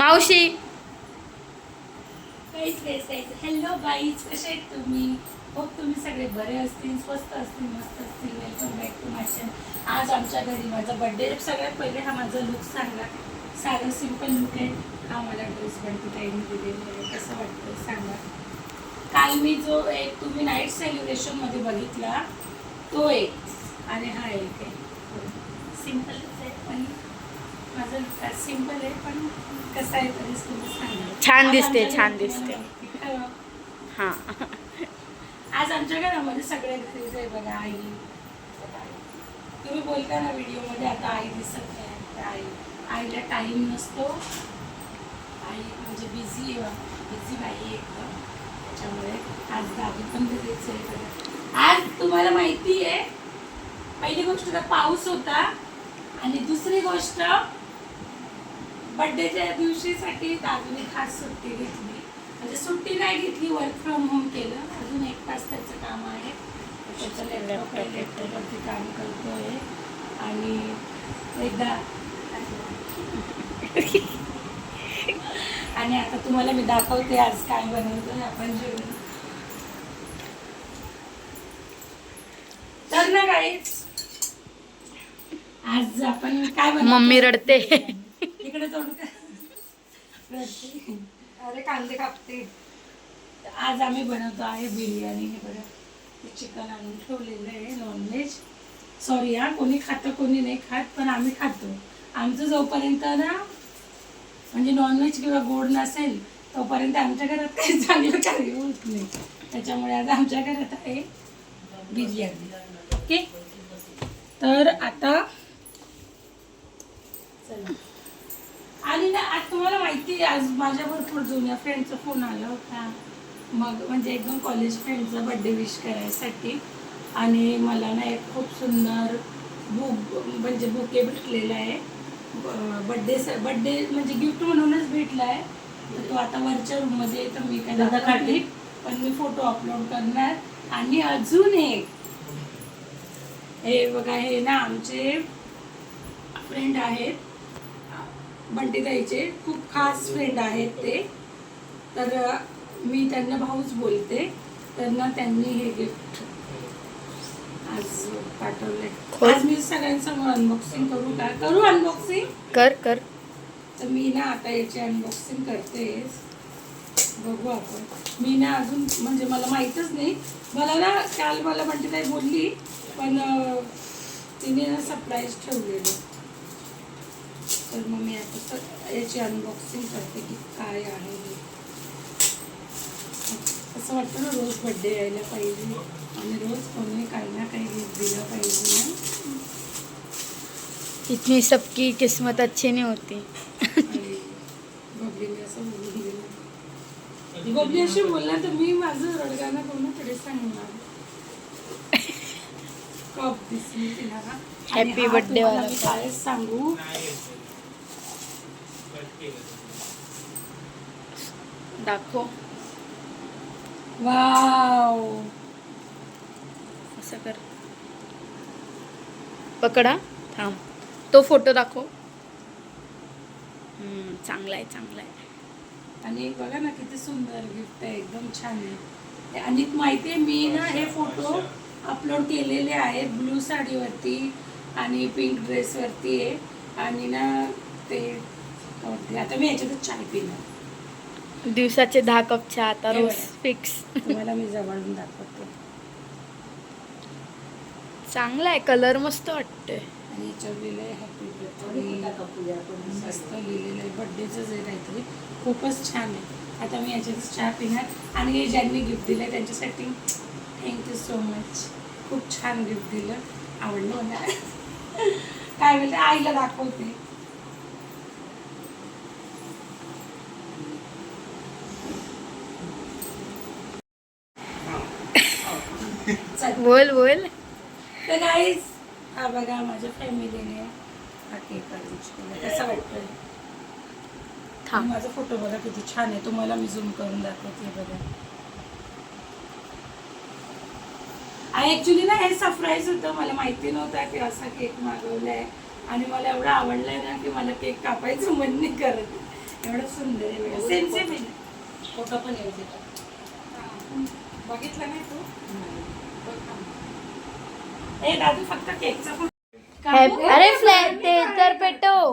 मावशी hello guys, कसे आहेत तुम्ही? होप तुम्ही सगळे बरे असतील, स्वस्त असतील, मस्त असतील. Welcome back to my channel. आज आमच्या घरी माझा बर्थडे. सगळ्यात पहिले हा माझा लुक सांगा. साधा सिंपल लुक आहे. हा मला ड्रेस बनते ताईने दिलेला आहे. कसं वाटतं सांगा. काल मी जो एक तुम्ही नाईट सेलिब्रेशनमध्ये बघितला तो एक, आणि हा एक आहे. सिंपलच आहे पण माझं लुक सिंपल आहे, पण कसं आहे तरी तुम्ही सांगा. छान दिसते, छान दिसते. हां, आज आमच्या घरामध्ये सगळे घरीच आहे बघा. आई, तुम्ही बोलता ना व्हिडिओमध्ये आता आई दिसत नाही. आईला टाईम नसतो. आई म्हणजे बिझी बाई आहे एकदम. त्याच्यामुळे आज दादी पण घरीच आहे बघा. आज तुम्हाला माहिती आहे, पहिली गोष्ट तर पाऊस होता, आणि दुसरी गोष्ट बर्थडेच्या दिवशीसाठी दादूने खास सुट्टी घेतली. म्हणजे सुट्टी नाही घेतली, वर्क फ्रॉम होम केलं. अजून 1 तास त्याचं काम आहे. त्याचं लॅपटॉपवरती काम करतोय. आणि एकदा आणि आता तुम्हाला मी दाखवते आज काय बनवतोय आपण जेवण. तर ना गाईज, आज आपण काय बनवतो? मम्मी रडते. इकडे तोडू का? रडते. अरे कांदे कापते. आज आम्ही बनवतो आहे बिर्याणी. हे बघा, चिकन आणून ठेवलेलं आहे, नॉनव्हेज. सॉरी हा, कोणी खातं कोणी नाही खात, पण आम्ही खातो. आमचं जोपर्यंत ना म्हणजे नॉनव्हेज किंवा गोड नसेल तोपर्यंत आमच्या घरात काही चांगलं काही होत नाही. त्याच्यामुळे आज आमच्या घरात आहे बिर्याणी. ओके, तर आता चला. आणि ना आज तुम्हाला माहिती आहे, आज माझ्या भरपूर जुन्या फ्रेंडचा फोन आला होता. मग म्हणजे एकदम कॉलेज फ्रेंडचा बड्डे विश करायसाठी. आणि मला ना एक खूप सुंदर म्हणजे बुके भेटलेला आहे. बड्डे म्हणजे गिफ्ट म्हणूनच भेटला आहे. तर तो आता वरच्या रूममध्ये, तर मी काय दाखवते, पण मी फोटो अपलोड करणार. आणि अजून एक हे बघा, हे ना आमचे फ्रेंड आहेत, बंटी ताईचे खूप खास फ्रेंड आहेत ते. तर मी त्यांना भाऊच बोलते. तर ना त्यांनी हे गिफ्ट आज पाठवले. आज मी सगळ्यांसमोर अनबॉक्सिंग करू अनबॉक्सिंग कर. तर मी ना आता याची अनबॉक्सिंग करते. बघू आपण. मी ना अजून म्हणजे मला माहीतच नाही. मला ना काल मला बंटी ताई बोलली, पण तिने ना सरप्राईज ठेवलेलं. तर मग मी आता याची अनबॉक्सिंग करते की काय आहे हे. असं वाटतं ना रोज बर्थडे यायला पाहिजे, आणि रोज कोणी काही ना काही गिफ्ट दिलं पाहिजे ना. इतनी सबकी किस्मत अच्छी नहीं होती. बबलीने असं बोलून दिलं. बबली अशी बोलला तर मी माझं रडगाणं कोणाकडे सांगणार. कप दिसली तिला. हॅपी बर्थडे वाला मी काय सांगू. दाखव. वाव, असं कर. पकडा, थांब. तो फोटो दाखव. चांगला आहे. आणि बघा ना किती सुंदर गिफ्ट आहे, एकदम छान आहे. आणि माहिती आहे, मी ना हे फोटो अपलोड केलेले आहेत ब्लू साडीवरती आणि पिंक ड्रेसवरती आहे. आणि ना ते आता मी याच्यातच चाय पिणार. दिवसाचे 10 कप चहा आता रोज फिक्स. तुम्हाला मी जवळून दाखवते. चांगला आहे, कलर मस्त वाटतोय. आणि याच्यावर लिहिलं आहे हॅपी बर्थडे. मस्त लिहिलेलं आहे, बर्थडेचंच आहे काहीतरी. खूपच छान आहे. आता मी याच्यातच चहा पिणार. आणि हे ज्यांनी गिफ्ट दिलं आहे त्यांच्यासाठी थँक्यू सो मच. खूप छान गिफ्ट दिलं, आवडलं मला. काय बोलते, आईला दाखवते. बोल. तर गाईज, हा बघा माझ्या फॅमिलीने हा केक अरेंज केला. कसं वाटतंय? थांब. माझा फोटो बघा किती छान आहे. तुम्हाला मी झूम करून दाखवते बघा. ॲक्च्युली ना हे सरप्राईज होतं. मला माहिती नव्हतं की असा केक मागवलाय. आणि मला एवढा आवडलाय ना की मला केक कापायचं मन नाही करत. एवढं सुंदर आहे बघा. सेम सेम आहे ना. फोटो पण यायचे बघितलं नाही तू ए दादू फक्त केकचा फोटो अरे फ्लॅट ते तर पेटव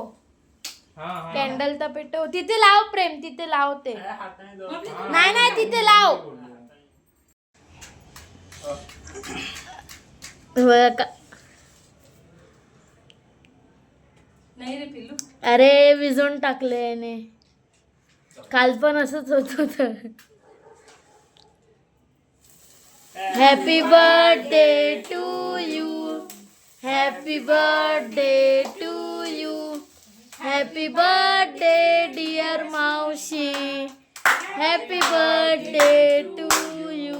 कॅन्डल तर पेटव तिथे लाव प्रेम तिथे लाव ते नाही नाही तिथे लाव नाही रे पिल्लू. अरे विजून टाकले याने काल पण असंच होत होतं happy birthday to you happy birthday to you happy birthday dear मावशी happy birthday to you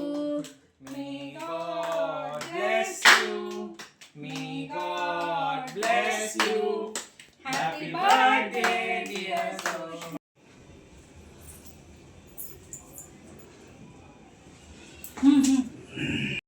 May God bless you. May God bless you. Happy birthday,